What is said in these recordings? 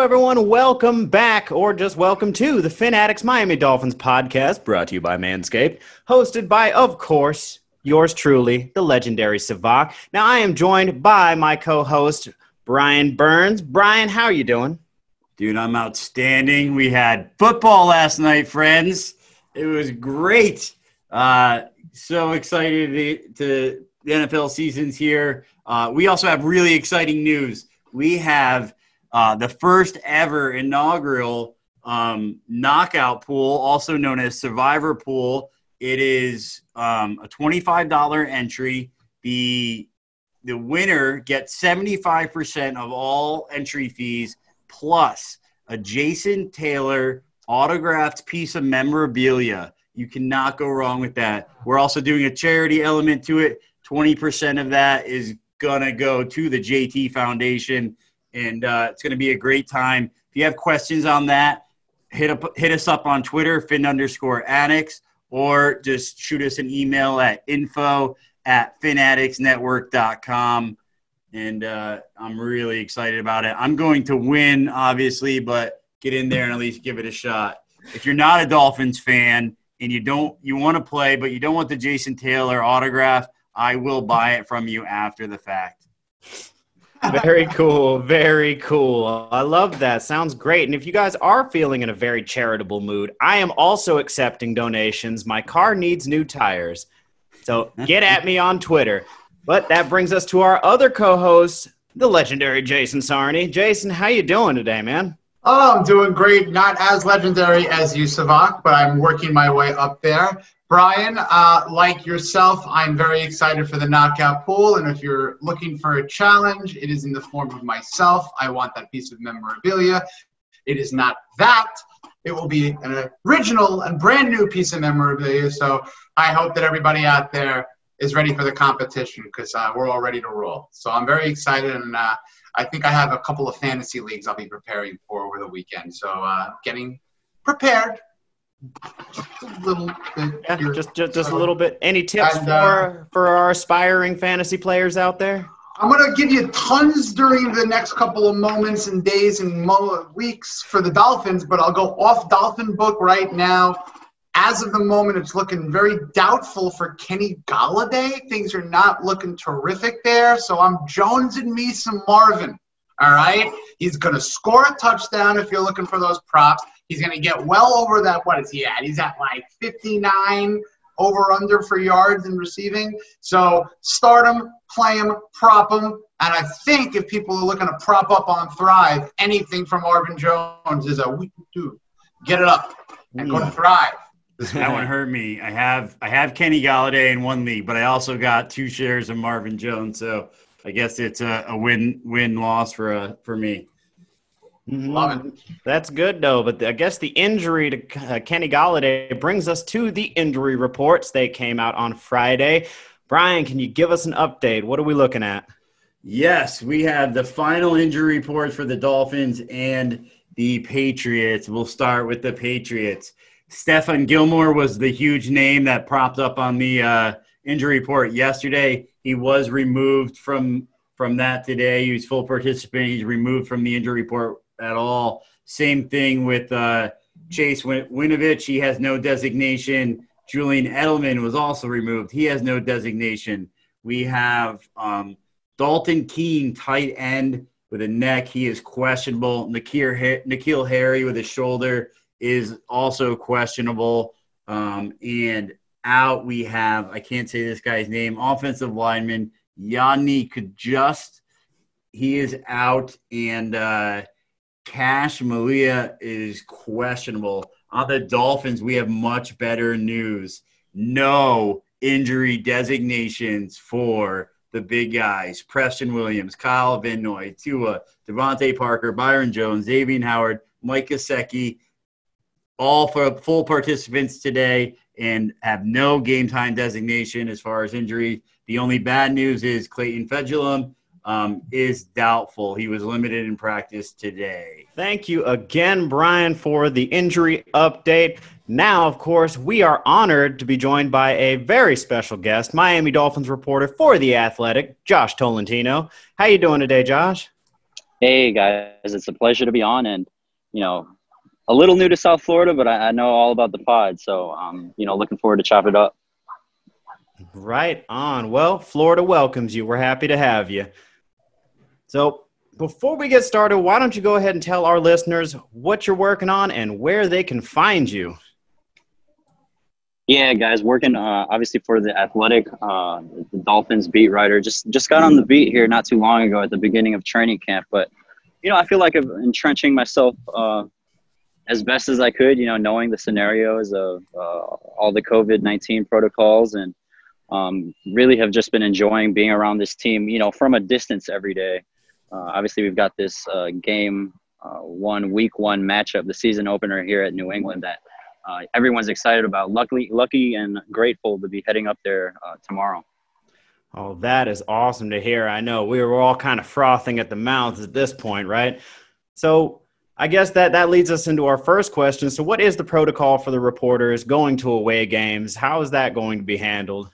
everyone. Welcome back, or just welcome to the Addicts Miami Dolphins podcast, brought to you by Manscaped, hosted by, of course, yours truly, the legendary Savak. Now, I am joined by my co-host, Brian Burns. Brian, how are you doing? Dude, I'm outstanding. We had football last night, friends. It was great. So excited to the NFL season's here. We also have really exciting news. We have the first ever inaugural knockout pool, also known as Survivor Pool. It is a $25 entry. The winner gets 75% of all entry fees plus a Jason Taylor autographed piece of memorabilia. You cannot go wrong with that. We're also doing a charity element to it. 20% of that is going to go to the JT Foundation, and it's going to be a great time. If you have questions on that, hit us up on Twitter, Fin_Addicts, or just shoot us an email at info@finaddictsnetwork.com. And I'm really excited about it. I'm going to win, obviously, but get in there and at least give it a shot. If you're not a Dolphins fan and you want to play, but you don't want the Jason Taylor autograph, I will buy it from you after the fact. Very cool. Very cool. I love that. Sounds great. And if you guys are feeling in a very charitable mood, I am also accepting donations. My car needs new tires. So get at me on Twitter. But that brings us to our other co-host, the legendary Jason Sarney. Jason, how you doing today, man? Oh, I'm doing great. Not as legendary as you, Savak, but I'm working my way up there. Brian, like yourself, I'm very excited for the knockout pool. And if you're looking for a challenge, it is in the form of myself. I want that piece of memorabilia. It is not that. It will be an original and brand new piece of memorabilia. So I hope that everybody out there is ready for the competition because we're all ready to roll. So I'm very excited, and I think I have a couple of fantasy leagues I'll be preparing for over the weekend. So getting prepared. Just a little bit. Yeah, just a little bit. Any tips for our aspiring fantasy players out there? I'm going to give you tons during the next couple of moments and days and weeks for the Dolphins, but I'll go off Dolphin book right now. As of the moment, it's looking very doubtful for Kenny Golladay. Things are not looking terrific there, so I'm jonesing me some Marvin, all right? He's going to score a touchdown if you're looking for those props. He's going to get well over that. What is he at? He's at like 59 over-under for yards in receiving. So start him, play him, prop him. And I think if people are looking to prop up on Thrive, anything from Marvin Jones is a do. Get it up and go to Thrive. That one hurt me. I have Kenny Golladay in one league, but I also got 2 shares of Marvin Jones. So I guess it's a win-loss for me. Love it. That's good, though. But I guess the injury to Kenny Golladay brings us to the injury reports. They came out on Friday. Brian, can you give us an update? What are we looking at? Yes, we have the final injury reports for the Dolphins and the Patriots. We'll start with the Patriots. Stephon Gilmore was the huge name that propped up on the injury report yesterday. He was removed from that today. He was full participant. He's removed from the injury report at all. Same thing with Chase Winovich. He has no designation. Julian Edelman was also removed. He has no designation. We have Dalton Keene, tight end with a neck. He is questionable. N'Keal Harry with his shoulder is also questionable. And out we have, I can't say this guy's name, offensive lineman Yanni Kajust. He is out, and Cash Malia is questionable. On the Dolphins, we have much better news. No injury designations for the big guys. Preston Williams, Kyle Van Noy, Tua, Devontae Parker, Byron Jones, Xavier Howard, Mike Gesicki, all for full participants today and have no game time designation as far as injury. The only bad news is Clayton Fedulum is doubtful. He was limited in practice today. Thank you again, Brian, for the injury update. Now, of course, we are honored to be joined by a very special guest, Miami Dolphins reporter for The Athletic, Josh Tolentino. How you doing today, Josh? Hey guys, it's a pleasure to be on, and a little new to South Florida, but I know all about the pod, so looking forward to chop it up. Right on. Well, Florida welcomes you. We're happy to have you. So before we get started, why don't you go ahead and tell our listeners what you're working on and where they can find you? Yeah, guys, working obviously for the Athletic, the Dolphins beat writer. Just got on the beat here not too long ago at the beginning of training camp, but I feel like I'm entrenching myself as best as I could. Knowing the scenarios of all the COVID-19 protocols, and really have just been enjoying being around this team. From a distance every day. Obviously, we've got this week one matchup, the season opener here at New England that. Everyone's excited about. Lucky and grateful to be heading up there tomorrow. Oh, that is awesome to hear. I know we were all kind of frothing at the mouth at this point, right? So I guess that leads us into our first question. So what is the protocol for the reporters going to away games? How is that going to be handled?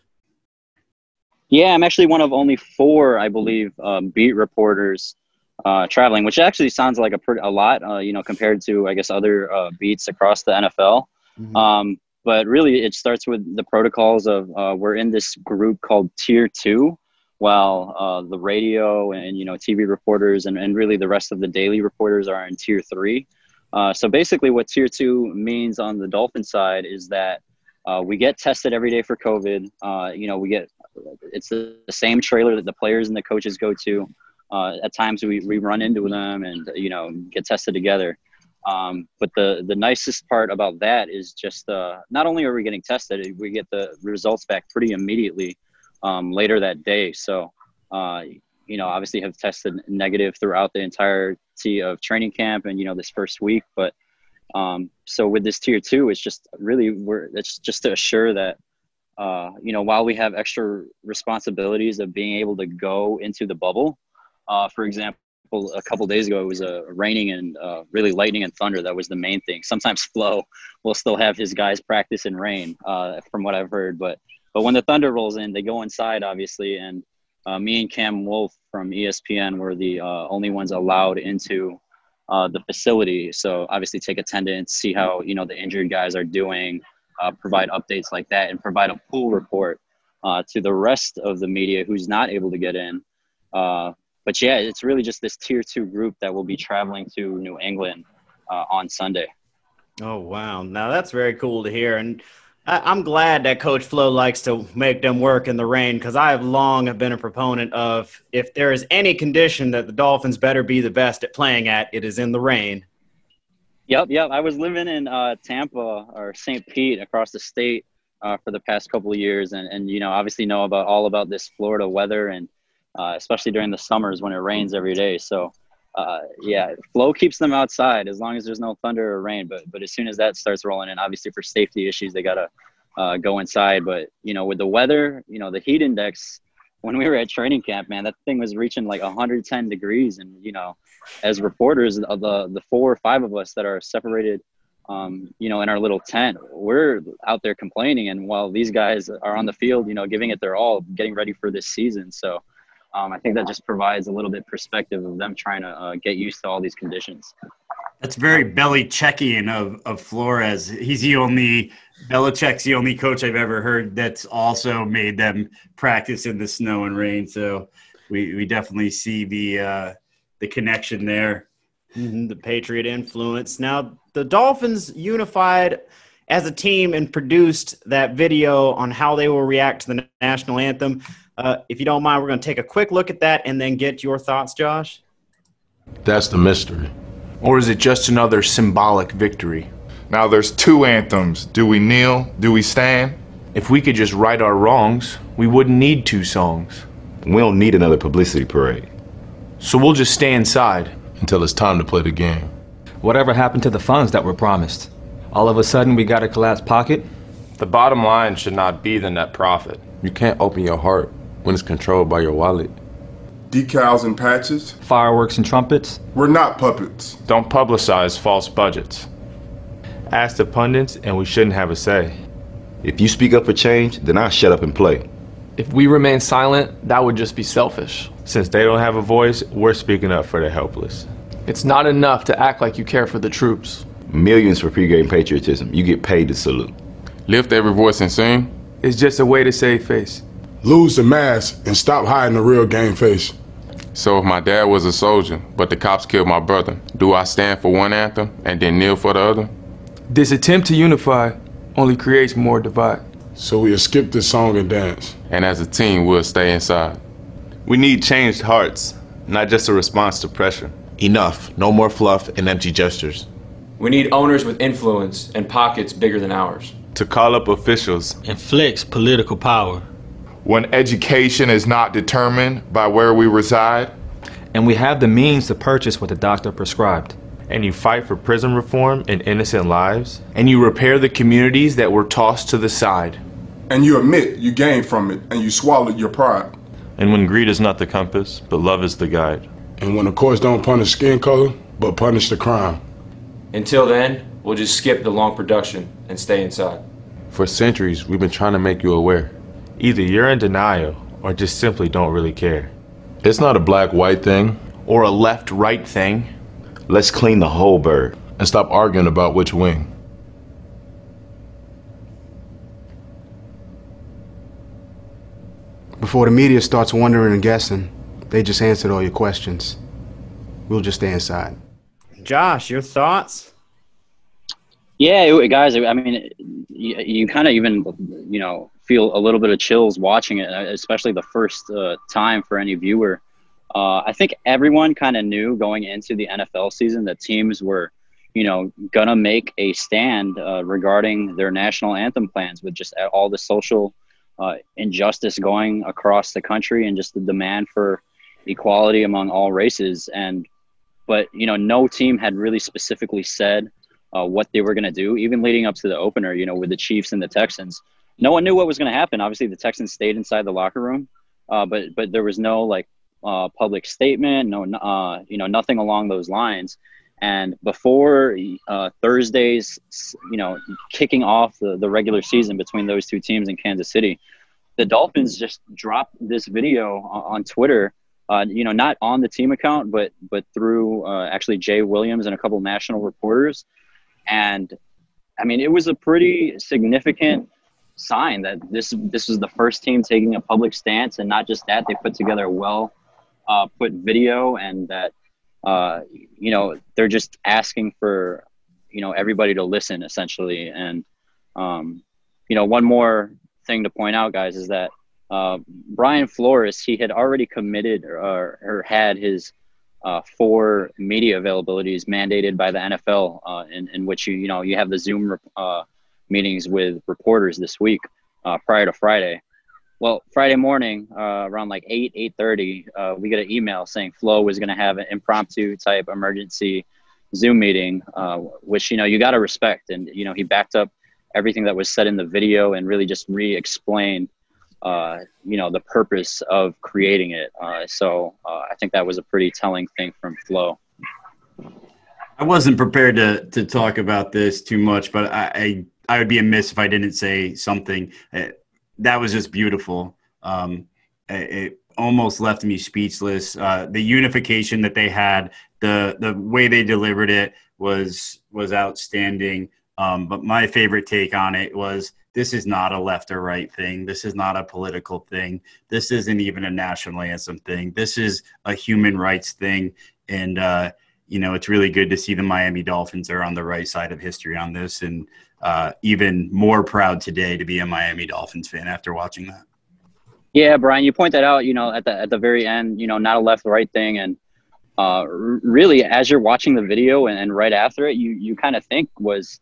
Yeah, I'm actually one of only 4, I believe, beat reporters traveling, which actually sounds like a lot, compared to, I guess, other beats across the NFL. Mm-hmm. But really, it starts with the protocols of we're in this group called Tier 2, while the radio and, TV reporters and really the rest of the daily reporters are in Tier 3. So basically what Tier 2 means on the Dolphin side is that we get tested every day for COVID. It's the same trailer that the players and the coaches go to. At times we run into them and, get tested together. But the nicest part about that is just not only are we getting tested, we get the results back pretty immediately later that day. So, obviously have tested negative throughout the entirety of training camp and, this first week. But so with this Tier 2, it's just really it's just to assure that, while we have extra responsibilities of being able to go into the bubble, for example, a couple days ago, it was raining and really lightning and thunder. That was the main thing. Sometimes Flo will still have his guys practice in rain, from what I've heard. But when the thunder rolls in, they go inside, obviously. And me and Cam Wolf from ESPN were the only ones allowed into the facility. So obviously take attendance, see how, the injured guys are doing, provide updates like that, and provide a pool report to the rest of the media who's not able to get in. But yeah, it's really just this Tier 2 group that will be traveling to New England on Sunday. Oh, wow. Now that's very cool to hear. And I'm glad that Coach Flo likes to make them work in the rain, because I have long been a proponent of, if there is any condition that the Dolphins better be the best at playing at, it is in the rain. Yep. I was living in Tampa or St. Pete across the state for the past couple of years, and obviously know all about this Florida weather, and especially during the summers when it rains every day. So, Flo keeps them outside as long as there's no thunder or rain. But as soon as that starts rolling in, obviously for safety issues, they got to go inside. But, with the weather, the heat index, when we were at training camp, man, that thing was reaching like 110 degrees. And, as reporters, the 4 or 5 of us that are separated, in our little tent, we're out there complaining. And while these guys are on the field, giving it their all, getting ready for this season. So, I think that just provides a little bit perspective of them trying to get used to all these conditions. That's very Belichickian of Flores. Belichick's the only coach I've ever heard that's also made them practice in the snow and rain. So we definitely see the connection there. Mm-hmm, the Patriot influence. Now, the Dolphins unified as a team and produced that video on how they will react to the national anthem. If you don't mind, we're going to take a quick look at that and then get your thoughts, Josh. That's the mystery. Or is it just another symbolic victory? Now there's 2 anthems. Do we kneel? Do we stand? If we could just right our wrongs, we wouldn't need 2 songs. We don't need another publicity parade. So we'll just stay inside until it's time to play the game. Whatever happened to the funds that were promised? All of a sudden we got a collapsed pocket? The bottom line should not be the net profit. You can't open your heart when it's controlled by your wallet. Decals and patches. Fireworks and trumpets. We're not puppets. Don't publicize false budgets. Ask the pundits and we shouldn't have a say. If you speak up for change, then I'll shut up and play. If we remain silent, that would just be selfish. Since they don't have a voice, we're speaking up for the helpless. It's not enough to act like you care for the troops. Millions for pregame patriotism. You get paid to salute. Lift every voice and sing. It's just a way to save face. Lose the mask and stop hiding the real game face. So if my dad was a soldier, but the cops killed my brother, do I stand for one anthem and then kneel for the other? This attempt to unify only creates more divide. So we'll skip this song and dance. And as a team, we'll stay inside. We need changed hearts, not just a response to pressure. Enough. No more fluff and empty gestures. We need owners with influence and pockets bigger than ours. To call up officials and flex political power. When education is not determined by where we reside. And we have the means to purchase what the doctor prescribed. And you fight for prison reform and innocent lives. And you repair the communities that were tossed to the side. And you admit you gained from it and you swallowed your pride. And when greed is not the compass, but love is the guide. And when the courts don't punish skin color, but punish the crime. Until then, we'll just skip the long production and stay inside. For centuries, we've been trying to make you aware. Either you're in denial or just simply don't really care. It's not a black-white thing. Or a left-right thing. Let's clean the whole bird. And stop arguing about which wing. Before the media starts wondering and guessing, they just answered all your questions. We'll just stay inside. Josh, your thoughts? Yeah, guys, I mean, you kind of even, feel a little bit of chills watching it, especially the first time for any viewer. I think everyone kind of knew going into the NFL season that teams were, gonna make a stand regarding their national anthem plans with just all the social injustice going across the country and just the demand for equality among all races. But no team had really specifically said what they were going to do, even leading up to the opener, with the Chiefs and the Texans. No one knew what was going to happen. Obviously, the Texans stayed inside the locker room, but there was no public statement, nothing along those lines. And before Thursday's, kicking off the regular season between those two teams in Kansas City, the Dolphins just dropped this video on Twitter. Not on the team account, but through actually Jay Williams and a couple national reporters. And I mean, it was a pretty significant sign that this was the first team taking a public stance, and not just that, they put together a put video, and that they're just asking for everybody to listen essentially. And one more thing to point out, guys, is that Brian Flores, he had already committed or had his 4 media availabilities mandated by the NFL, in which you have the Zoom meetings with reporters this week prior to Friday. Well, Friday morning around 8:30, we get an email saying Flo was going to have an impromptu type emergency Zoom meeting, which you got to respect. And he backed up everything that was said in the video and really just re-explained the purpose of creating it. So I think that was a pretty telling thing from Flo. I wasn't prepared to talk about this too much, but I would be amiss if I didn't say something. That was just beautiful. It almost left me speechless. The unification that they had, the way they delivered it was outstanding. But my favorite take on it was, this is not a left or right thing. This is not a political thing. This isn't even a national anthem thing. This is a human rights thing. And, it's really good to see the Miami Dolphins are on the right side of history on this. And even more proud today to be a Miami Dolphins fan after watching that. Yeah, Brian, you point that out, at the very end, not a left or right thing. And really, as you're watching the video and right after it, you kind of think was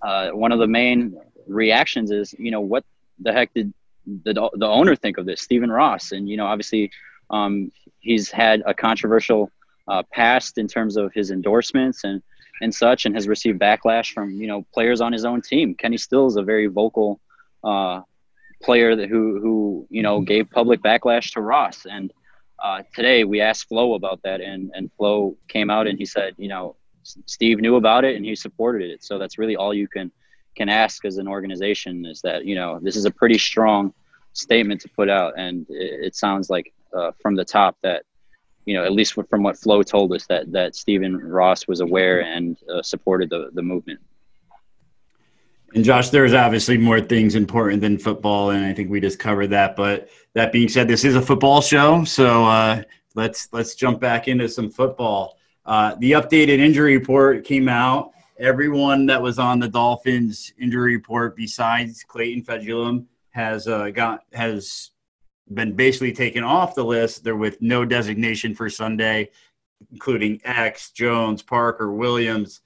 one of the main reactions is, what the heck did the owner think of this, Stephen Ross? And, obviously he's had a controversial past in terms of his endorsements and such, and has received backlash from, players on his own team. Kenny Stills is a very vocal player who gave public backlash to Ross. And today we asked Flo about that, and Flo came out and he said, Steve knew about it and he supported it. So that's really all you can ask as an organization, is that, this is a pretty strong statement to put out, and it sounds like from the top that, at least from what Flo told us, that Stephen Ross was aware and supported the movement. And Josh, there's obviously more things important than football, and I think we just covered that. But that being said, this is a football show, so let's jump back into some football. The updated injury report came out. Everyone that was on the Dolphins injury report besides Clayton Fedulum has been basically taken off the list. They're with no designation for Sunday, including X, Jones, Parker, Williams.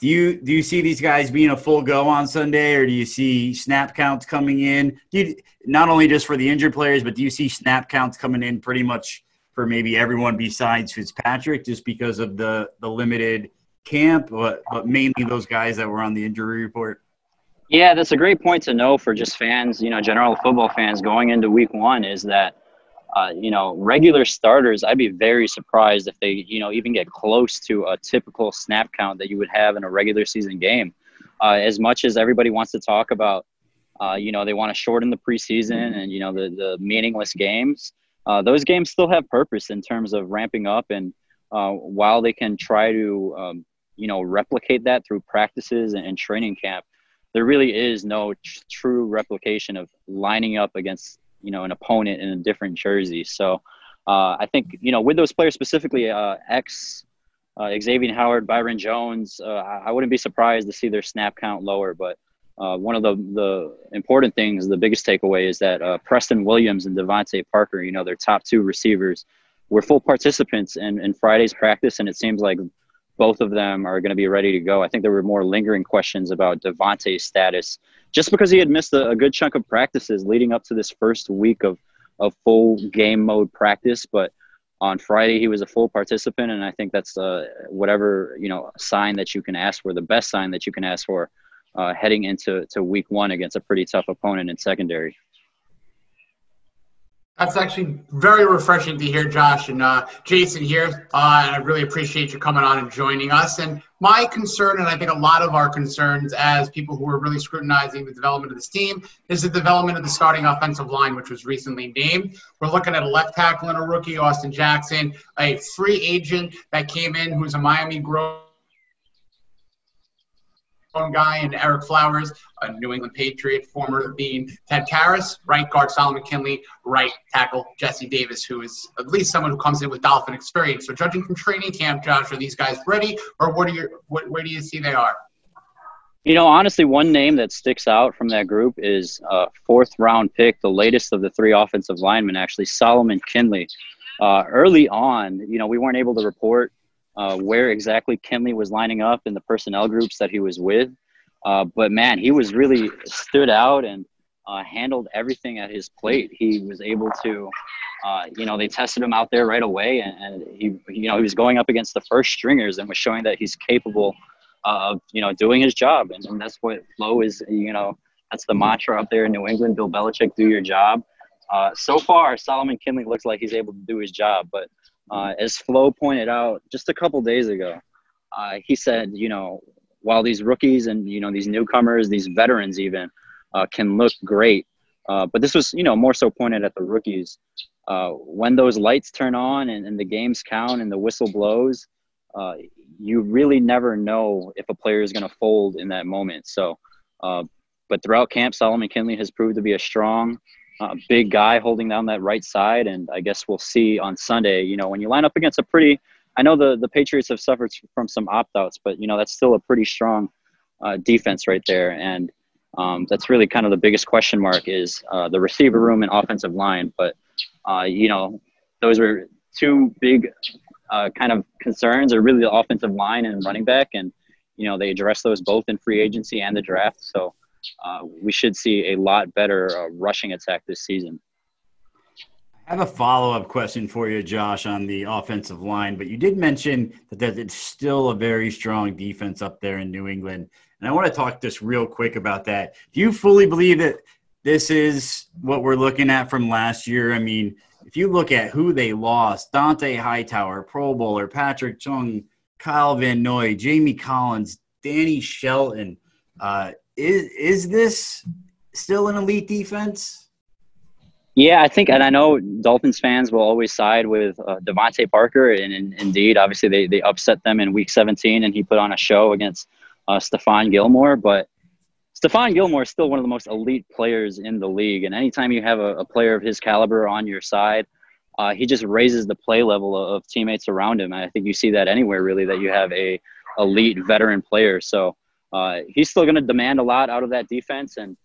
Do you see these guys being a full go on Sunday, or do you see snap counts coming in? Not only just for the injured players, but do you see snap counts coming in pretty much for maybe everyone besides Fitzpatrick, just because of the limited camp, but mainly those guys that were on the injury report? Yeah, that's a great point to know for just fans, general football fans going into week one, is that, regular starters, I'd be very surprised if they, even get close to a typical snap count that you would have in a regular season game. As much as everybody wants to talk about, they want to shorten the preseason and, the meaningless games, those games still have purpose in terms of ramping up. And while they can try to, replicate that through practices and training camp, there really is no true replication of lining up against, an opponent in a different jersey. So I think, with those players specifically, Xavier Howard, Byron Jones, I wouldn't be surprised to see their snap count lower. But one of the important things, the biggest takeaway, is that Preston Williams and Devontae Parker, their top two receivers, were full participants in Friday's practice, and it seems like both of them are going to be ready to go. I think there were more lingering questions about Devontae's status, just because he had missed a good chunk of practices leading up to this first week of full game mode practice. But on Friday, he was a full participant, and I think that's whatever sign that you can ask for, the best sign that you can ask for heading into week one against a pretty tough opponent in secondary. That's actually very refreshing to hear, Josh. And Jason here, and I really appreciate you coming on and joining us. And my concern, and I think a lot of our concerns as people who are really scrutinizing the development of this team, is the development of the starting offensive line, which was recently named. We're looking at a left tackle and a rookie, Austin Jackson, a free agent that came in who's a Miami grown guy, and Eric Flowers, a New England Patriot, former being Ted Karras, right guard Solomon Kinley, right tackle Jesse Davis, who is at least someone who comes in with Dolphin experience. So judging from training camp, Josh, are these guys ready, or where do you see they are? Honestly, one name that sticks out from that group is fourth round pick, the latest of the three offensive linemen, actually, Solomon Kinley. Early on, we weren't able to report where exactly Kinley was lining up in the personnel groups that he was with. But, man, he was really stood out and handled everything at his plate. He was able to, they tested him out there right away, and he was going up against the first stringers and was showing that he's capable of, doing his job. And that's what Flo is, that's the mantra up there in New England, Bill Belichick, do your job. So far, Solomon Kinley looks like he's able to do his job, but as Flo pointed out just a couple days ago, he said, while these rookies and, these newcomers, these veterans even, can look great, but this was, more so pointed at the rookies. When those lights turn on and the games count and the whistle blows, you really never know if a player is going to fold in that moment. So, but throughout camp, Solomon Kinley has proved to be a strong, big guy holding down that right side, and I guess we'll see on Sunday, when you line up against I know the Patriots have suffered from some opt-outs, but, that's still a pretty strong defense right there, and that's really kind of the biggest question mark is the receiver room and offensive line, but, those were two big kind of concerns, are really the offensive line and running back, and, they addressed those both in free agency and the draft, so we should see a lot better rushing attack this season. I have a follow-up question for you, Josh, on the offensive line, but you did mention that it's still a very strong defense up there in New England, and I want to talk just real quick about that. Do you fully believe that this is what we're looking at from last year? I mean, if you look at who they lost, Dante Hightower, Pro Bowler, Patrick Chung, Kyle Van Noy, Jamie Collins, Danny Shelton, is this still an elite defense? Yeah, I think, and I know Dolphins fans will always side with Devontae Parker, and indeed, obviously, they upset them in Week 17, and he put on a show against Stephon Gilmore. But Stephon Gilmore is still one of the most elite players in the league, and anytime you have a player of his caliber on your side, he just raises the play level of teammates around him. And I think you see that anywhere, really, that you have a elite veteran player. So he's still going to demand a lot out of that defense, and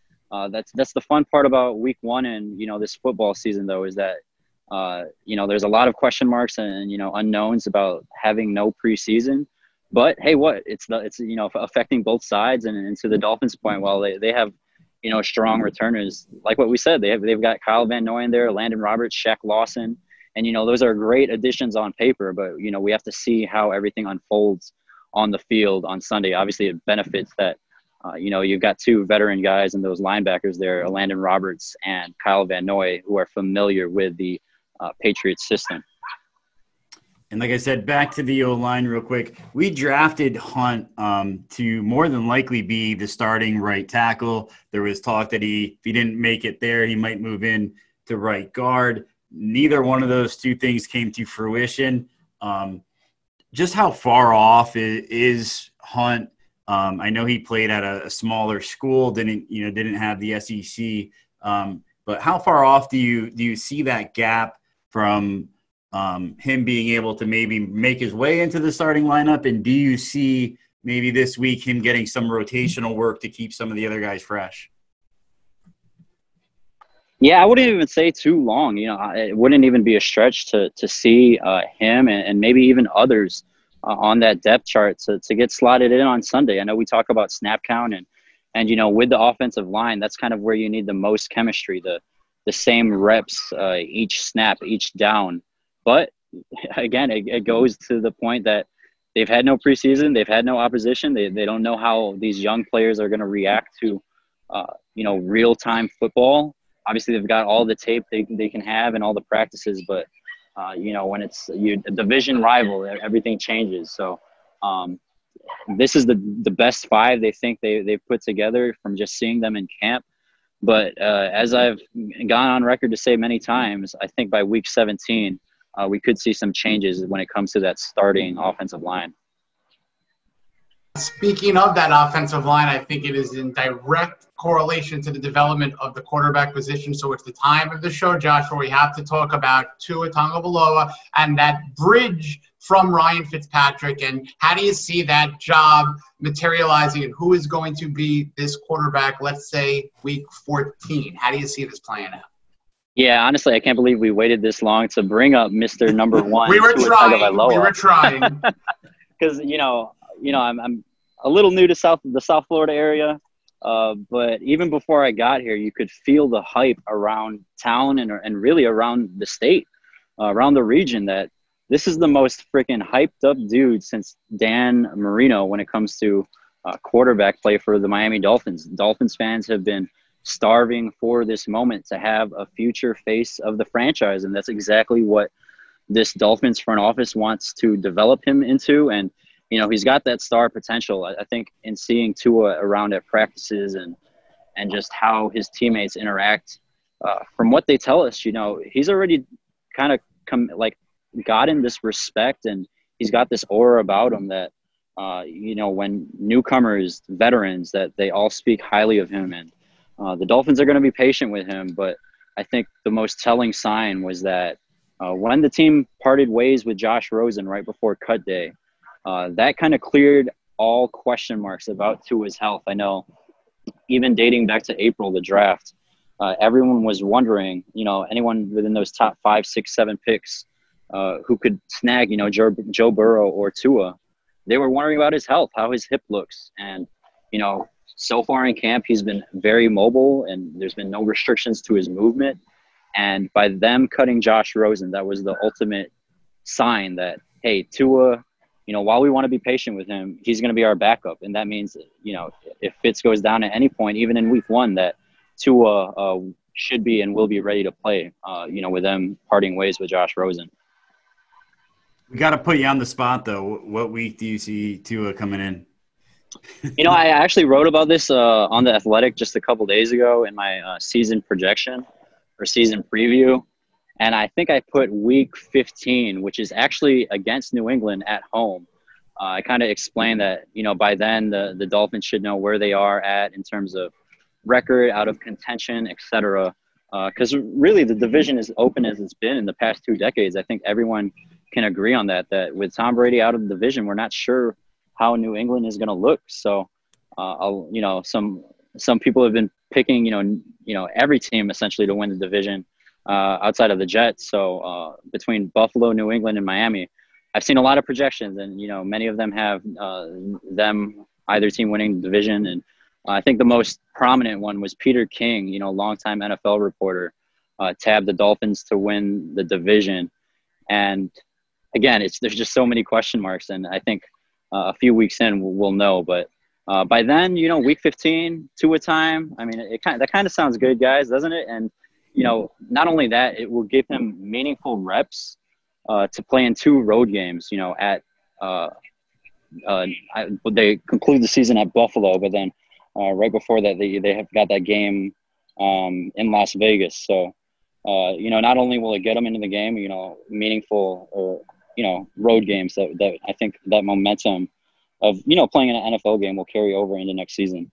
that's the fun part about Week 1 and this football season, though, is that there's a lot of question marks and unknowns about having no preseason. But hey, it's affecting both sides, and to the Dolphins' point, while they have strong returners, like what we said, they've got Kyle Van Noy in there, Landon Roberts, Shaq Lawson, and those are great additions on paper. But we have to see how everything unfolds on the field on Sunday. Obviously, it benefits that. You've got two veteran guys and those linebackers there, Landon Roberts and Kyle Van Noy, who are familiar with the Patriots system. And like I said, back to the O-line real quick. We drafted Hunt to more than likely be the starting right tackle. There was talk that if he didn't make it there, he might move in to right guard. Neither one of those two things came to fruition. Just how far off is Hunt? I know he played at a smaller school, didn't have the SEC. But how far off do you see that gap from him being able to maybe make his way into the starting lineup? And do you see maybe this week him getting some rotational work to keep some of the other guys fresh? Yeah, I wouldn't even say too long. It wouldn't even be a stretch to see him and maybe even others on that depth chart to get slotted in on Sunday. I know we talk about snap count and with the offensive line, that's kind of where you need the most chemistry, the same reps each snap, each down. But again, it goes to the point that they've had no preseason, they've had no opposition, they don't know how these young players are going to react to real-time football. Obviously, they've got all the tape they can have and all the practices, but when it's a division rival, everything changes. So this is the best five they think they've put together from just seeing them in camp. But as I've gone on record to say many times, I think by Week 17, we could see some changes when it comes to that starting offensive line. Speaking of that offensive line, I think it is in direct correlation to the development of the quarterback position. So it's the time of the show, Josh, where we have to talk about Tua Tagovailoa and that bridge from Ryan Fitzpatrick. And how do you see that job materializing, and who is going to be this quarterback, let's say, Week 14? How do you see this playing out? Yeah, honestly, I can't believe we waited this long to bring up Mr. Number One. We were trying. Because I'm a little new to the South Florida area, but even before I got here, you could feel the hype around town and really around the state, around the region, that this is the most freaking hyped up dude since Dan Marino when it comes to quarterback play for the Miami Dolphins. Dolphins fans have been starving for this moment to have a future face of the franchise, and that's exactly what this Dolphins front office wants to develop him into. And he's got that star potential. I think in seeing Tua around at practices and just how his teammates interact, from what they tell us, he's already kind of gotten this respect, and he's got this aura about him that, when newcomers, veterans, that they all speak highly of him. And the Dolphins are going to be patient with him. But I think the most telling sign was that when the team parted ways with Josh Rosen right before cut day, that kind of cleared all question marks about Tua's health. I know even dating back to April, the draft, everyone was wondering, anyone within those top 5, 6, 7 picks who could snag, Joe Burrow or Tua, they were wondering about his health, how his hip looks. And, so far in camp, he's been very mobile, and there's been no restrictions to his movement. And by them cutting Josh Rosen, that was the ultimate sign that, hey, Tua, while we want to be patient with him, he's going to be our backup. And that means, if Fitz goes down at any point, even in Week 1, that Tua should be and will be ready to play, with them parting ways with Josh Rosen. We got to put you on the spot, though. What week do you see Tua coming in? I actually wrote about this on The Athletic just a couple days ago in my season projection. or season preview. And I think I put week 15, which is actually against New England at home. I kind of explained that, by then the Dolphins should know where they are at in terms of record, out of contention, etc. Because really the division is open as it's been in the past 2 decades. I think everyone can agree on that with Tom Brady out of the division, we're not sure how New England is going to look. So, some people have been picking, every team essentially to win the division outside of the Jets. So between Buffalo, New England, and Miami, I've seen a lot of projections, and many of them have either team winning the division. And I think the most prominent one was Peter King, longtime NFL reporter, tabbed the Dolphins to win the division. And again, there's just so many question marks, and I think a few weeks in we'll know. But by then, week 15, 2 a time. I mean, that kind of sounds good, guys, doesn't it? And not only that, it will give him meaningful reps to play in 2 road games. They conclude the season at Buffalo, but then right before that, they have got that game in Las Vegas. So, not only will it get them into the game, meaningful road games that I think that momentum of playing in an NFL game will carry over into next season.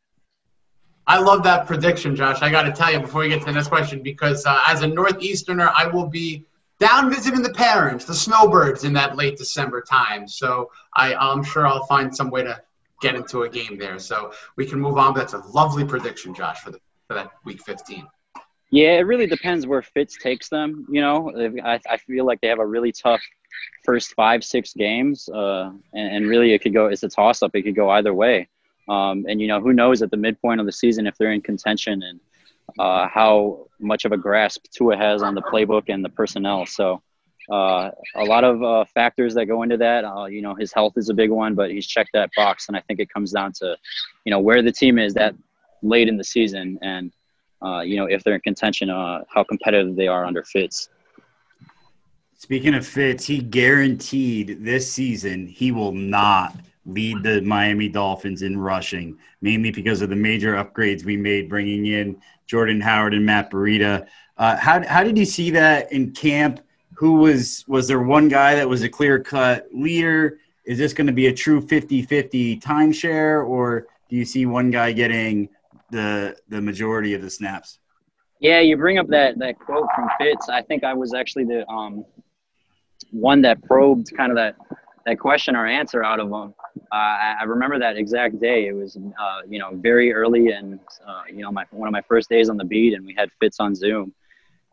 I love that prediction, Josh. I got to tell you before we get to the next question, because as a Northeasterner, I will be down visiting the parents, the Snowbirds, in that late December time. So I'm sure I'll find some way to get into a game there. So we can move on. But that's a lovely prediction, Josh, for that week 15. Yeah, it really depends where Fitz takes them. I feel like they have a really tough first 5-6 games, and really it's a toss-up. It could go either way. And who knows at the midpoint of the season if they're in contention, and how much of a grasp Tua has on the playbook and the personnel. So a lot of factors that go into that. His health is a big one, but he's checked that box, and I think it comes down to where the team is that late in the season, and if they're in contention, how competitive they are under Fitz. Speaking of Fitz, he guaranteed this season he will not lead the Miami Dolphins in rushing, mainly because of the major upgrades we made, bringing in Jordan Howard and Matt Breida. How did you see that in camp? Was there one guy that was a clear-cut leader? Is this going to be a true 50-50 timeshare, or do you see one guy getting the majority of the snaps? Yeah, you bring up that quote from Fitz. I think I was actually the one that probed kind of that question or answer out of him. I remember that exact day. It was, very early, and one of my first days on the beat, and we had Fitz on Zoom.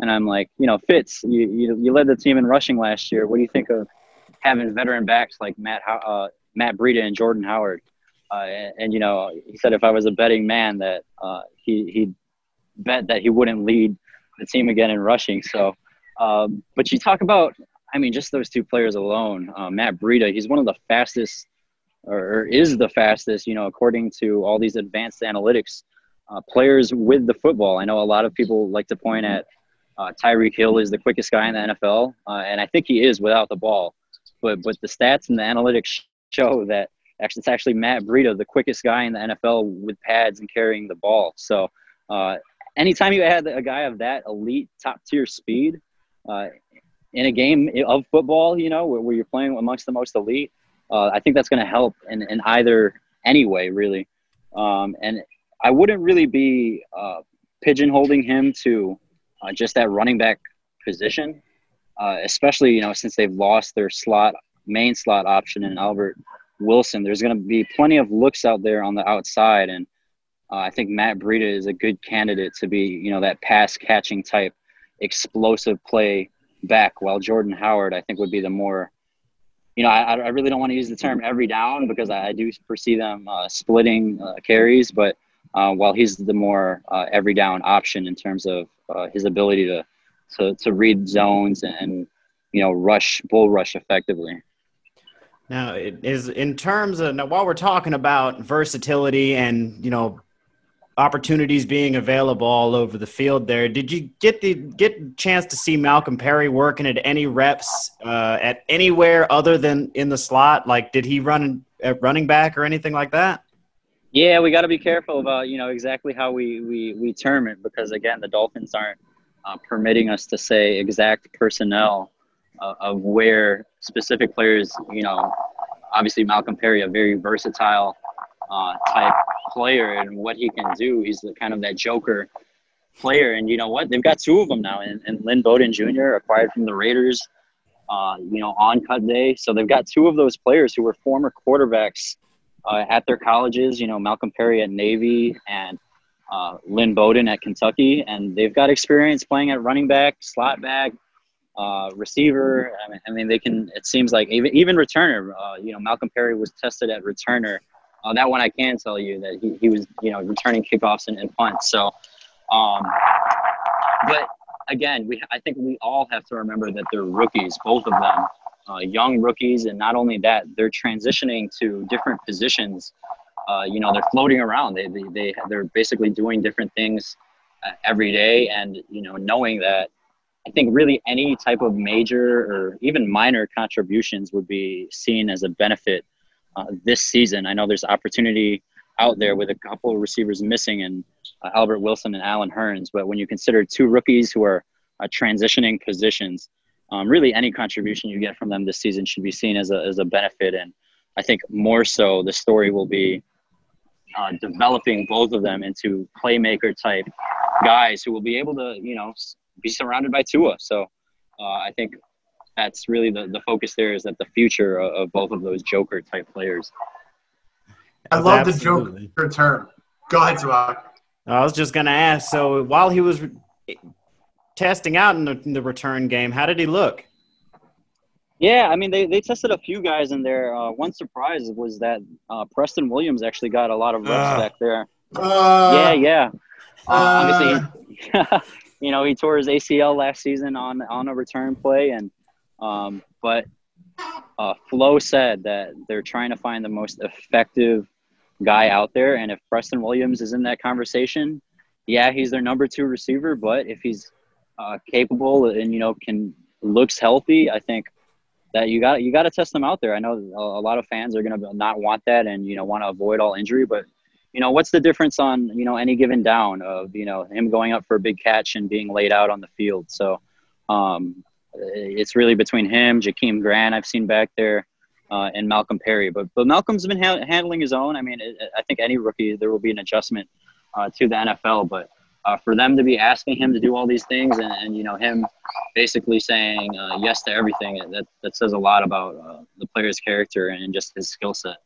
And I'm like, Fitz, you led the team in rushing last year. What do you think of having veteran backs like Matt Breida and Jordan Howard? And he said if I was a betting man that he'd bet that he wouldn't lead the team again in rushing. So, but you talk about, just those 2 players alone. Matt Breida, he's one of the fastest, or is the fastest, according to all these advanced analytics, players with the football. I know a lot of people like to point at Tyreek Hill is the quickest guy in the NFL, and I think he is without the ball. But the stats and the analytics show that it's actually Matt Breida, the quickest guy in the NFL with pads and carrying the ball. So anytime you add a guy of that elite top-tier speed in a game of football, where you're playing amongst the most elite, I think that's going to help in any way, really. And I wouldn't really be pigeonholing him to just that running back position, especially, since they've lost their main slot option in Albert Wilson. There's going to be plenty of looks out there on the outside, and I think Matt Breida is a good candidate to be, that pass-catching type explosive play back, while Jordan Howard, I think, would be the more I really don't want to use the term every down, because I do foresee them splitting carries, but while he's the more every down option in terms of his ability to read zones and bull rush effectively. Now, it is in terms of while we're talking about versatility and opportunities being available all over the field there, did you get a chance to see Malcolm Perry working at any reps at anywhere other than in the slot? Like, did he run at running back or anything like that? Yeah, we got to be careful about exactly how we term it, because again, the Dolphins aren't permitting us to say exact personnel of where specific players, obviously Malcolm Perry, a very versatile type player, and what he can do. He's kind of that joker player. And you know what? They've got two of them now. And Lynn Bowden Jr., acquired from the Raiders, on cut day. So they've got two of those players who were former quarterbacks at their colleges, Malcolm Perry at Navy and Lynn Bowden at Kentucky. And they've got experience playing at running back, slot back, receiver. I mean, they can, it seems like even returner, Malcolm Perry was tested at returner. That one I can tell you that he was, returning kickoffs and punts. So, but again, I think we all have to remember that they're rookies, both of them, young rookies. And not only that, they're transitioning to different positions. They're floating around. They're basically doing different things every day. And, knowing that, I think really any type of major or even minor contributions would be seen as a benefit this season. I know there's opportunity out there with a couple of receivers missing, and Albert Wilson and Alan Hearns. But when you consider two rookies who are transitioning positions, really any contribution you get from them this season should be seen as a benefit. And I think more so the story will be developing both of them into playmaker type guys who will be able to, be surrounded by Tua. So I think that's really the focus there, is that the future of both of those joker type players. I love the joker term. Go ahead, Tua. I was just going to ask, so while he was testing out in the return game, how did he look? Yeah, I mean, they tested a few guys in there. One surprise was that Preston Williams actually got a lot of reps back there. Yeah. Obviously, he tore his ACL last season on a return play. And but Flo said that they're trying to find the most effective guy out there. And if Preston Williams is in that conversation, yeah, he's their number 2 receiver. But if he's capable and, looks healthy, I think that you got to test them out there. I know a lot of fans are going to not want that and, want to avoid all injury. But, what's the difference on, any given down of, him going up for a big catch and being laid out on the field? So it's really between him, Jakeem Grant I've seen back there, and Malcolm Perry. But Malcolm's been handling his own. I mean, I think any rookie, there will be an adjustment to the NFL. But for them to be asking him to do all these things and him basically saying yes to everything, that says a lot about the player's character and just his skill set.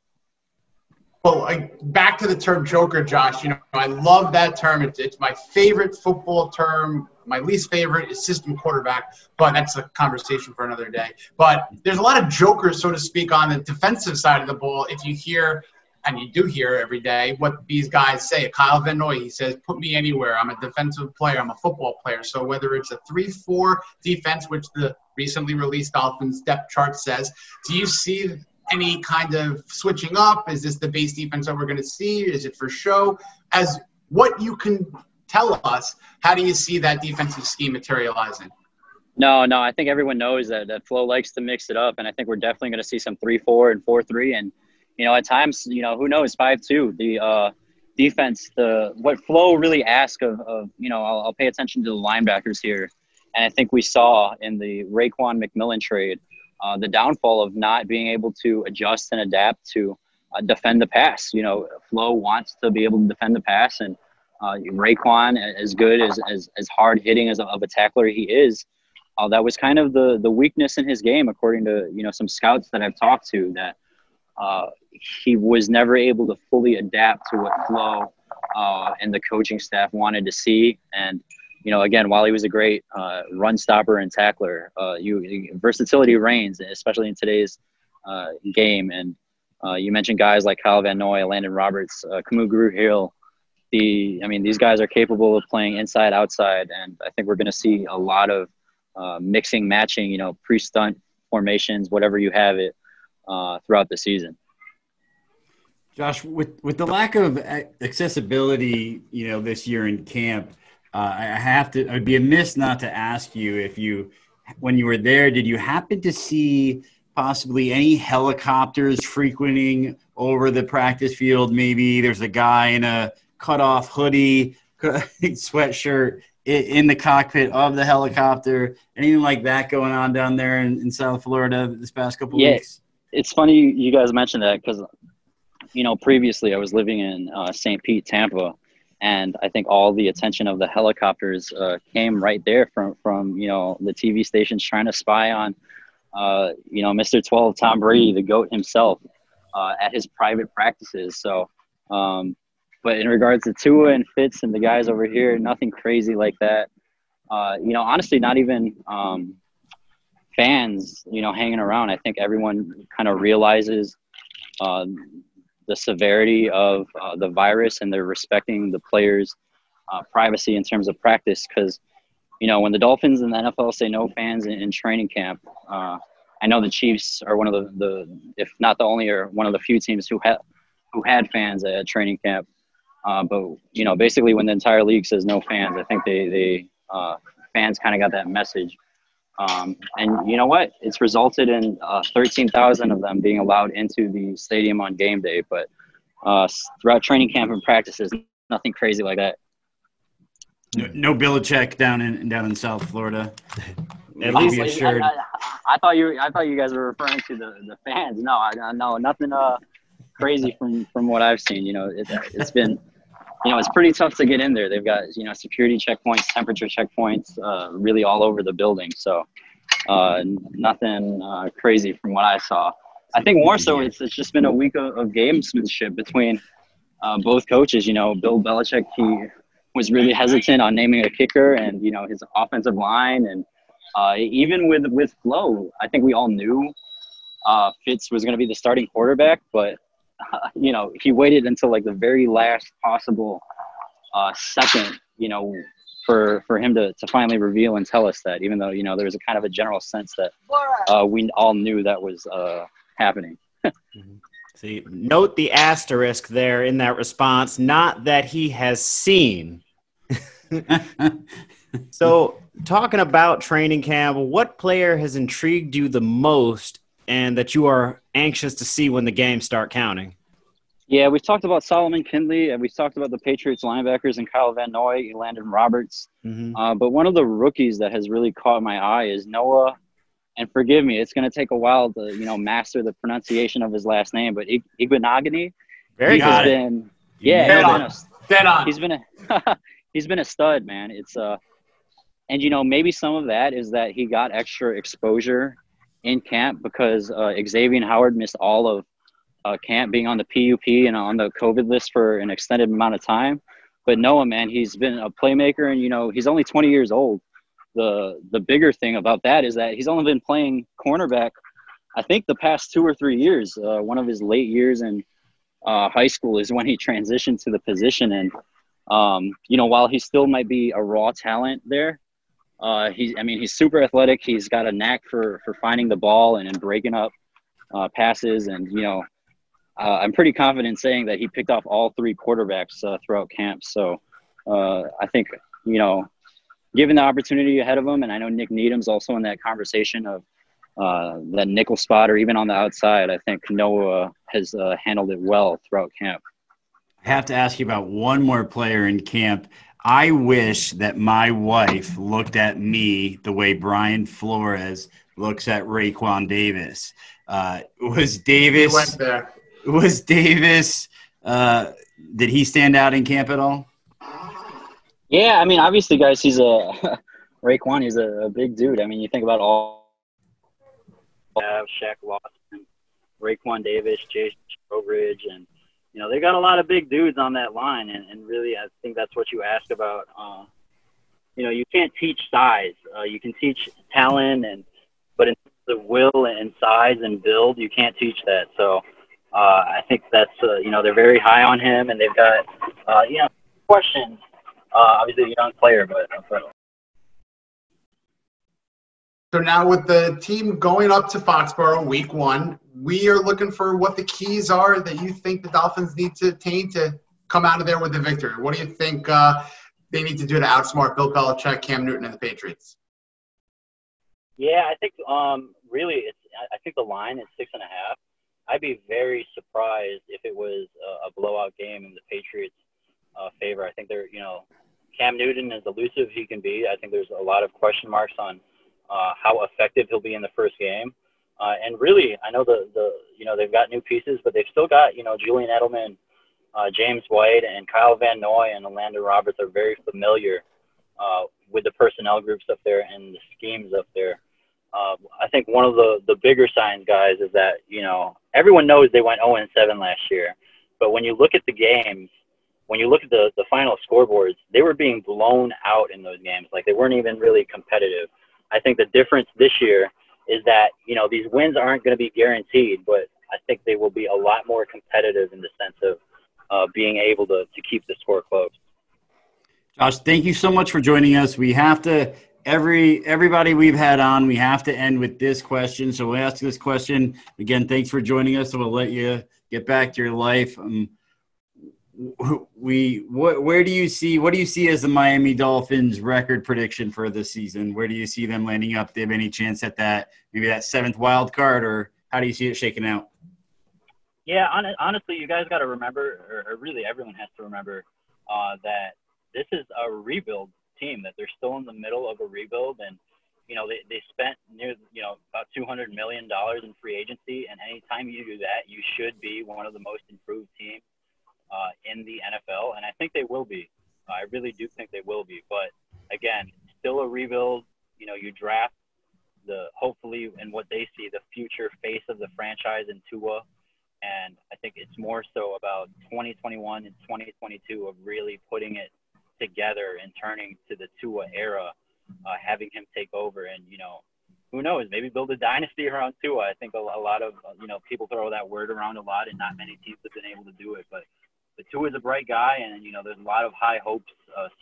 Well, back to the term joker, Josh. I love that term. It's my favorite football term. My least favorite is system quarterback, but that's a conversation for another day. But there's a lot of jokers, so to speak, on the defensive side of the ball. If you hear, and you do hear every day, what these guys say. Kyle Van Noy, he says, put me anywhere. I'm a defensive player. I'm a football player. So whether it's a 3-4 defense, which the recently released Dolphins depth chart says, do you see any kind of switching up? Is this the base defense that we're going to see? Is it for show? As what you can tell us, how do you see that defensive scheme materializing? No, I think everyone knows that Flo likes to mix it up, and I think we're definitely going to see some 3-4 and 4-3, and at times, who knows, 5-2. The defense, what Flo really asks of I'll pay attention to the linebackers here, and I think we saw in the Raekwon McMillan trade the downfall of not being able to adjust and adapt to defend the pass. Flo wants to be able to defend the pass, and Raekwon, as good as hard hitting of a tackler he is, that was kind of the weakness in his game, according to some scouts that I've talked to, that he was never able to fully adapt to what Flo and the coaching staff wanted to see. And again, while he was a great run stopper and tackler, versatility reigns, especially in today's game. And you mentioned guys like Kyle Van Noy, Landon Roberts, Kamu Grugier. These guys are capable of playing inside, outside, and I think we're going to see a lot of mixing, matching, pre-stunt formations, whatever you have it, throughout the season. Josh, with the lack of accessibility, this year in camp, I'd be amiss not to ask you when you were there, did you happen to see possibly any helicopters frequenting over the practice field? Maybe there's a guy in a cutoff hoodie, sweatshirt, in the cockpit of the helicopter? Anything like that going on down there in South Florida this past couple weeks? It's funny you guys mentioned that because, previously I was living in St. Pete, Tampa, and I think all the attention of the helicopters came right there from the TV stations trying to spy on, Mr. 12, Tom Brady, the GOAT himself, at his private practices. So, but in regards to Tua and Fitz and the guys over here, nothing crazy like that. Honestly, not even fans, hanging around. I think everyone kind of realizes the severity of the virus, and they're respecting the players' privacy in terms of practice. Because, when the Dolphins and the NFL say no fans in training camp, I know the Chiefs are one of the if not the only, or one of the few teams who had fans at training camp. But basically, when the entire league says no fans, I think they fans kind of got that message. And you know what? It's resulted in 13,000 of them being allowed into the stadium on game day. But throughout training camp and practices, nothing crazy like that. No Belichick down in South Florida. At least assured. I thought you guys were referring to the fans. No, nothing crazy from what I've seen. It's been. It's pretty tough to get in there. They've got, security checkpoints, temperature checkpoints, really all over the building. So nothing crazy from what I saw. I think more so it's just been a week of gamesmanship between both coaches. Bill Belichick, he was really hesitant on naming a kicker, and, his offensive line. And even with Flo, I think we all knew Fitz was going to be the starting quarterback, but he waited until like the very last possible second, for him to finally reveal and tell us that, even though, there was a kind of a general sense that we all knew that was happening. See, note the asterisk there in that response, not that he has seen. So, talking about training camp, what player has intrigued you the most and that you are anxious to see when the games start counting? Yeah, we've talked about Solomon Kindley, and we've talked about the Patriots linebackers and Kyle Van Noy, Landon Roberts. Mm-hmm. But one of the rookies that has really caught my eye is Noah. And forgive me, it's going to take a while to, master the pronunciation of his last name, but Igbenogany. Very good. Been, he's been a stud, man. It's and maybe some of that is that he got extra exposure in camp because Xavier Howard missed all of camp, being on the PUP and on the COVID list for an extended amount of time. But Noah, man, he's been a playmaker, and he's only 20 years old. The bigger thing about that is that he's only been playing cornerback, I think, the past 2 or 3 years. One of his late years in high school is when he transitioned to the position. And while he still might be a raw talent there, he's super athletic. He's got a knack for finding the ball and breaking up passes. And, I'm pretty confident saying that he picked off all 3 quarterbacks throughout camp. So I think, given the opportunity ahead of him, and I know Nick Needham's also in that conversation of that nickel spot or even on the outside, I think Noah has handled it well throughout camp. I have to ask you about one more player in camp. I wish that my wife looked at me the way Brian Flores looks at Raekwon Davis. Was Davis? He went there. Was Davis? Did he stand out in camp at all? Yeah, obviously, guys, he's Raekwon. He's a big dude. You think about all Shaq Lawson, Raekwon Davis, Jason Trowbridge, and they got a lot of big dudes on that line, and really, I think that's what you ask about. You can't teach size. You can teach talent, but in terms of will and size and build, you can't teach that. So I think that's they're very high on him, and they've got questions. Obviously, a young player, but. So now with the team going up to Foxborough week 1, we are looking for what the keys are that you think the Dolphins need to attain to come out of there with a victory. What do you think they need to do to outsmart Bill Belichick, Cam Newton, and the Patriots? Yeah, I think really I think the line is 6.5. I'd be very surprised if it was a blowout game in the Patriots' favor. I think they're Cam Newton, as elusive he can be, I think there's a lot of question marks on how effective he'll be in the first game. And really, I know they've got new pieces, but they've still got, Julian Edelman, James White, and Kyle Van Noy and Orlando Roberts are very familiar with the personnel groups up there and the schemes up there. I think one of the bigger signs, guys, is that, everyone knows they went 0-7 last year. But when you look at the games, when you look at the final scoreboards, they were being blown out in those games. Like, they weren't even really competitive. I think the difference this year is that, these wins aren't going to be guaranteed, but I think they will be a lot more competitive in the sense of being able to keep the score close. Josh, thank you so much for joining us. We have to everybody we've had on, we have to end with this question. So we'll ask this question again. Thanks for joining us. So we'll let you get back to your life. What do you see as the Miami Dolphins record prediction for this season? Where do you see them landing up? Do they have any chance at that 7th wild card, or how do you see it shaking out? Yeah, honestly, you guys got to remember, or really everyone has to remember, that this is a rebuild team, that they're still in the middle of a rebuild, and they spent near about $200 million in free agency, and anytime you do that, you should be one of the most improved teams in the NFL, and I think they will be. I really do think they will be. But again, still a rebuild. You draft hopefully in what they see, the future face of the franchise in Tua, and I think it's more so about 2021 and 2022 of really putting it together and turning to the Tua era, having him take over, and who knows, maybe build a dynasty around Tua. I think a lot of people throw that word around a lot, and not many teams have been able to do it. But Tua is a bright guy, and there's a lot of high hopes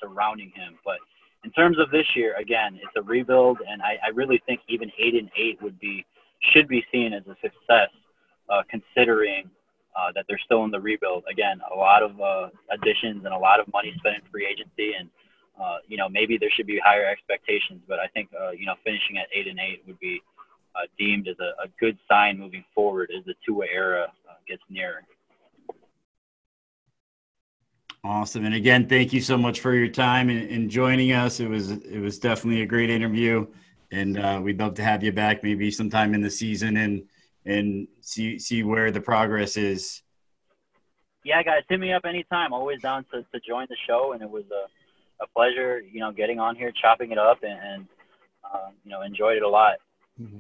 surrounding him. But in terms of this year, again, it's a rebuild, and I really think even 8-8 should be seen as a success, considering that they're still in the rebuild. Again, a lot of additions and a lot of money spent in free agency, and maybe there should be higher expectations. But I think finishing at 8-8 would be deemed as a good sign moving forward as the Tua era gets nearer. Awesome. And again, thank you so much for your time and joining us. It was definitely a great interview, and we'd love to have you back maybe sometime in the season and see where the progress is. Yeah, guys, hit me up anytime. Always down to join the show, and it was a pleasure, getting on here, chopping it up, and enjoyed it a lot. Mm-hmm.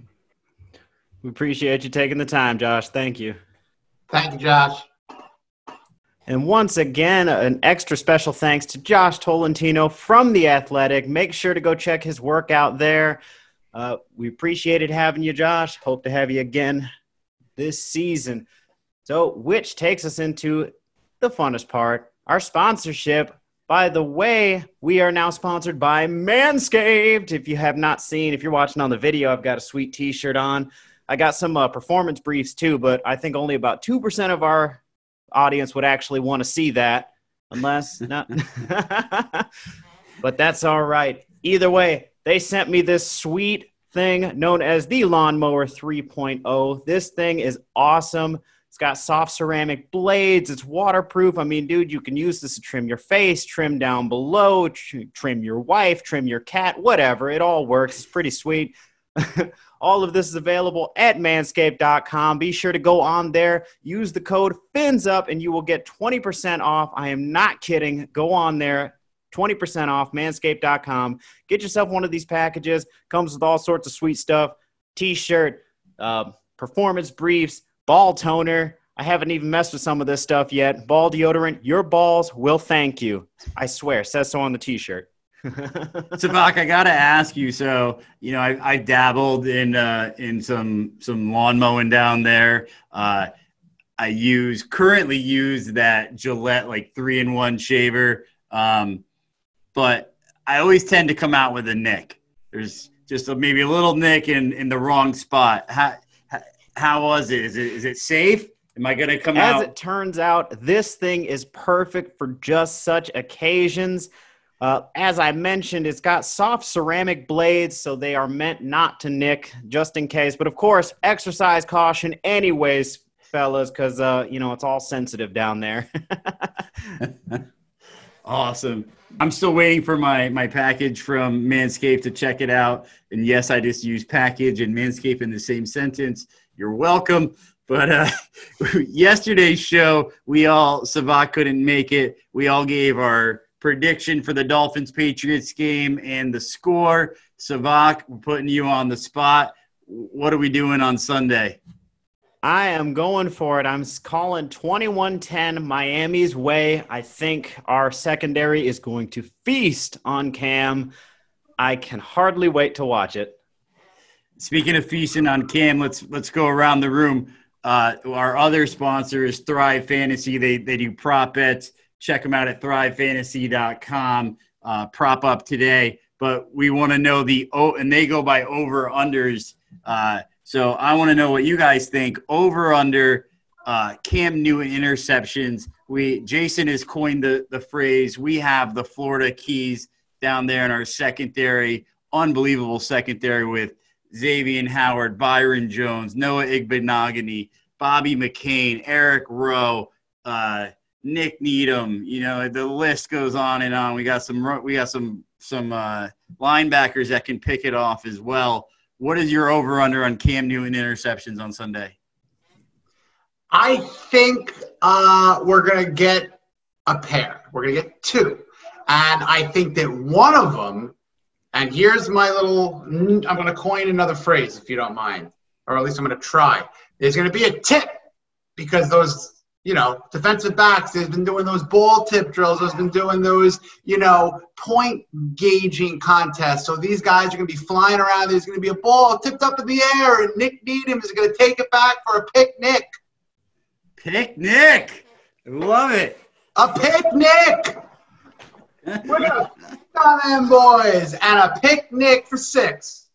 We appreciate you taking the time, Josh. Thank you. Thank you, Josh. And once again, an extra special thanks to Josh Tolentino from The Athletic. Make sure to go check his work out there. We appreciated having you, Josh. Hope to have you again this season. So, which takes us into the funnest part, our sponsorship. By the way, we are now sponsored by Manscaped. If you have not seen, if you're watching on the video, I've got a sweet t-shirt on. I got some performance briefs too, but I think only about 2% of our audience would actually want to see that, unless not. But that's all right. Either way, they sent me this sweet thing known as the Lawnmower 3.0. This thing is awesome. It's got soft ceramic blades. It's waterproof. I mean, dude, you can use this to trim your face, trim down below, trim your wife, trim your cat, whatever. It all works. It's pretty sweet. All of this is available at manscaped.com. Be sure to go on there, use the code FINSUP, and you will get 20% off. I am not kidding. Go on there, 20% off, manscaped.com. Get yourself one of these packages. Comes with all sorts of sweet stuff, T-shirt, performance briefs, ball toner. I haven't even messed with some of this stuff yet. Ball deodorant. Your balls will thank you. I swear. It says so on the T-shirt. Sabak, I gotta ask you. So, I dabbled in some lawn mowing down there. I currently use that Gillette 3-in-1 shaver, but I always tend to come out with a nick. There's just maybe a little nick in the wrong spot. How was it? Is it safe? Am I gonna come out? As it turns out, this thing is perfect for just such occasions. As I mentioned, it's got soft ceramic blades, so they are meant not to nick, just in case. But, of course, exercise caution anyways, fellas, because, it's all sensitive down there. Awesome. I'm still waiting for my package from Manscaped to check it out. And yes, I just use package and Manscaped in the same sentence. You're welcome. But yesterday's show, Savak couldn't make it. We all gave our prediction for the Dolphins-Patriots game and the score. Savak, we're putting you on the spot. What are we doing on Sunday? I am going for it. I'm calling 21-10 Miami's way. I think our secondary is going to feast on Cam. I can hardly wait to watch it. Speaking of feasting on Cam, let's go around the room. Our other sponsor is Thrive Fantasy. They do prop bets. Check them out at thrivefantasy.com. Prop up today. But we want to know and they go by over-unders. So I want to know what you guys think. Over-under Cam Newton interceptions. Jason has coined the phrase, we have the Florida Keys down there in our secondary. Unbelievable secondary with Xavier Howard, Byron Jones, Noah Igbenogany, Bobby McCain, Eric Rowe, Nick Needham. You know, the list goes on and on. We got some linebackers that can pick it off as well. What is your over-under on Cam Newton interceptions on Sunday? I think we're going to get a pair. We're going to get two. And I think that one of them, and here's my little, I'm going to coin another phrase, if you don't mind, or at least I'm going to try. There's going to be a tip because those, defensive backs, they've been doing those ball tip drills. They've been doing those, point gauging contests. So these guys are going to be flying around. There's going to be a ball tipped up in the air, and Nick Needham is going to take it back for a picnic. Picnic! I love it. A picnic! We're going to pick on them boys, and a picnic for 6.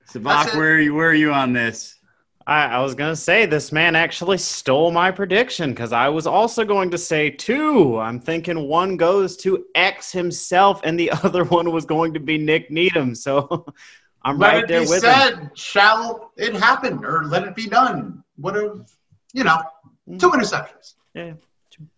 Savak, where are you on this? I was going to say this man actually stole my prediction because I was also going to say 2. I'm thinking one goes to X himself and the other one was going to be Nick Needham. So I'm right there with him. Let it be said, shall it happen or let it be done? What a, 2 interceptions. Yeah.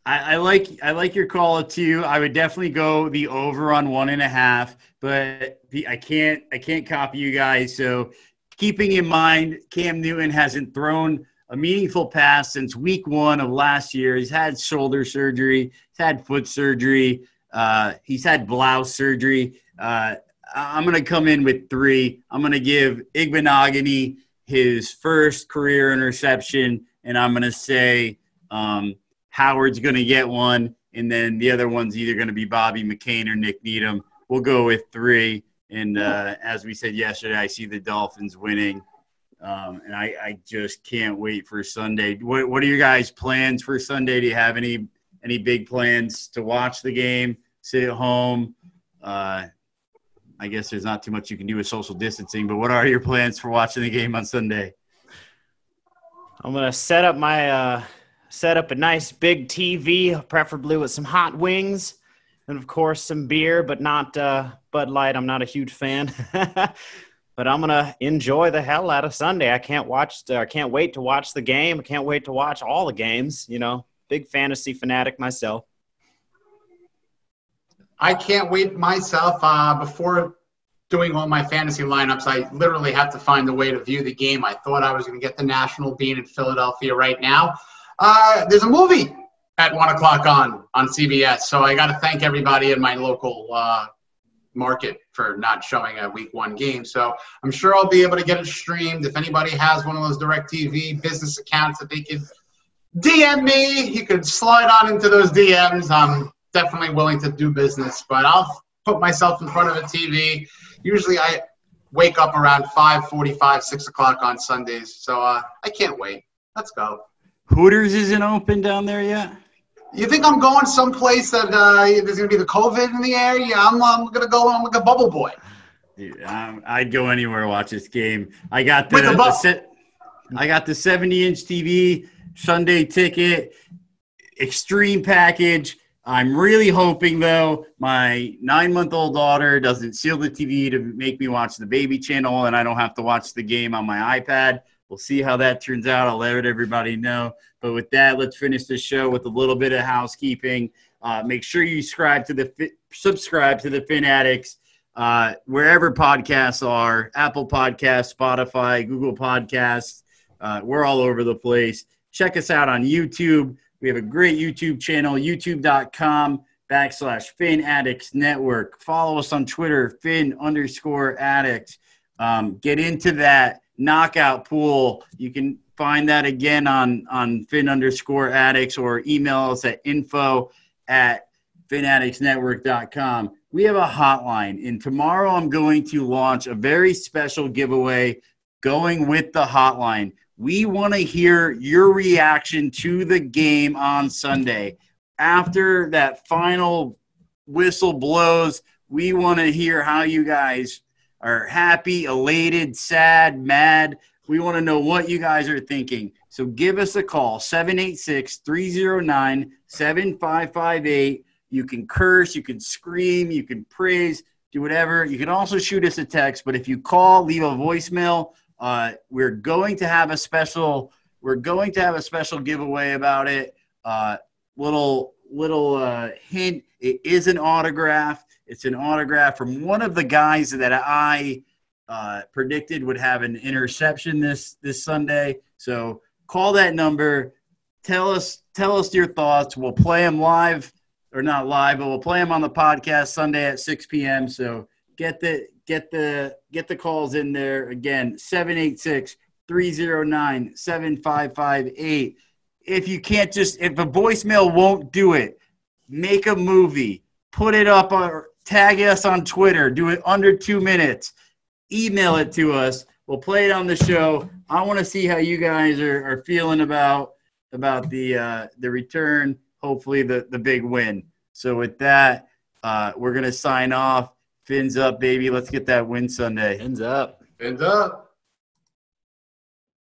I like your call of 2. I would definitely go the over on 1.5, but I can't copy you guys. So keeping in mind, Cam Newton hasn't thrown a meaningful pass since week 1 of last year. He's had shoulder surgery. He's had foot surgery. He's had blouse surgery. I'm going to come in with 3. I'm going to give Igbenogany his first career interception, and I'm going to say Howard's going to get one, and then the other one's either going to be Bobby McCain or Nick Needham. We'll go with 3. And as we said yesterday, I see the Dolphins winning, and I just can't wait for Sunday. What are your guys' plans for Sunday? Do you have any big plans to watch the game, sit at home? I guess there's not too much you can do with social distancing, but what are your plans for watching the game on Sunday? I'm going to set up a nice big TV, preferably with some hot wings. And, of course, some beer, but not Bud Light. I'm not a huge fan. But I'm going to enjoy the hell out of Sunday. I can't wait to watch the game. I can't wait to watch all the games. Big fantasy fanatic myself. I can't wait myself. Before doing all my fantasy lineups, I literally have to find a way to view the game. I thought I was going to get the National being in Philadelphia right now. There's a movie at 1 o'clock on CBS. So I got to thank everybody in my local market for not showing a week 1 game. So I'm sure I'll be able to get it streamed. If anybody has one of those DirecTV business accounts that they could DM me, you could slide on into those DMs. I'm definitely willing to do business, but I'll put myself in front of a TV. Usually I wake up around 5:45, 6 o'clock on Sundays. So I can't wait. Let's go. Hooters isn't open down there yet? You think I'm going someplace that there's going to be the COVID in the air? Yeah, I'm going to go. I'm like a bubble boy. Dude, I'd go anywhere to watch this game. I got the 70-inch TV, Sunday ticket, extreme package. I'm really hoping, though, my 9-month-old daughter doesn't seal the TV to make me watch the baby channel and I don't have to watch the game on my iPad. We'll see how that turns out. I'll let everybody know. But with that, let's finish the show with a little bit of housekeeping. Make sure you subscribe to the Fin Addicts wherever podcasts are, Apple Podcasts, Spotify, Google Podcasts. We're all over the place. Check us out on YouTube. We have a great YouTube channel, youtube.com/Fin Addicts Network. Follow us on Twitter, Fin_Addicts. Get into that knockout pool. You can find that again on Fin_Addicts, or email us at info@FinAddictsNetwork.com. We have a hotline, and tomorrow I'm going to launch a very special giveaway going with the hotline. We want to hear your reaction to the game on Sunday. After that final whistle blows, we want to hear how you guys are happy, elated, sad, mad. We want to know what you guys are thinking. So give us a call, 786-309-7558. You can curse, you can scream, you can praise, do whatever. You can also shoot us a text, but if you call, leave a voicemail. We're going to have a special giveaway about it. Little hint, it is an autograph. It's an autograph from one of the guys that I predicted would have an interception this Sunday. So call that number. Tell us your thoughts. We'll play them live, or not live, but we'll play them on the podcast Sunday at 6 p.m. So get the calls in there. Again, 786-309-7558. If a voicemail won't do it, make a movie, put it up, or tag us on Twitter. Do it under 2 minutes. Email it to us. We'll play it on the show. I want to see how you guys are feeling about the return. Hopefully the big win. So with that, we're gonna sign off. Fins up, baby. Let's get that win Sunday. Fins up. Fins up.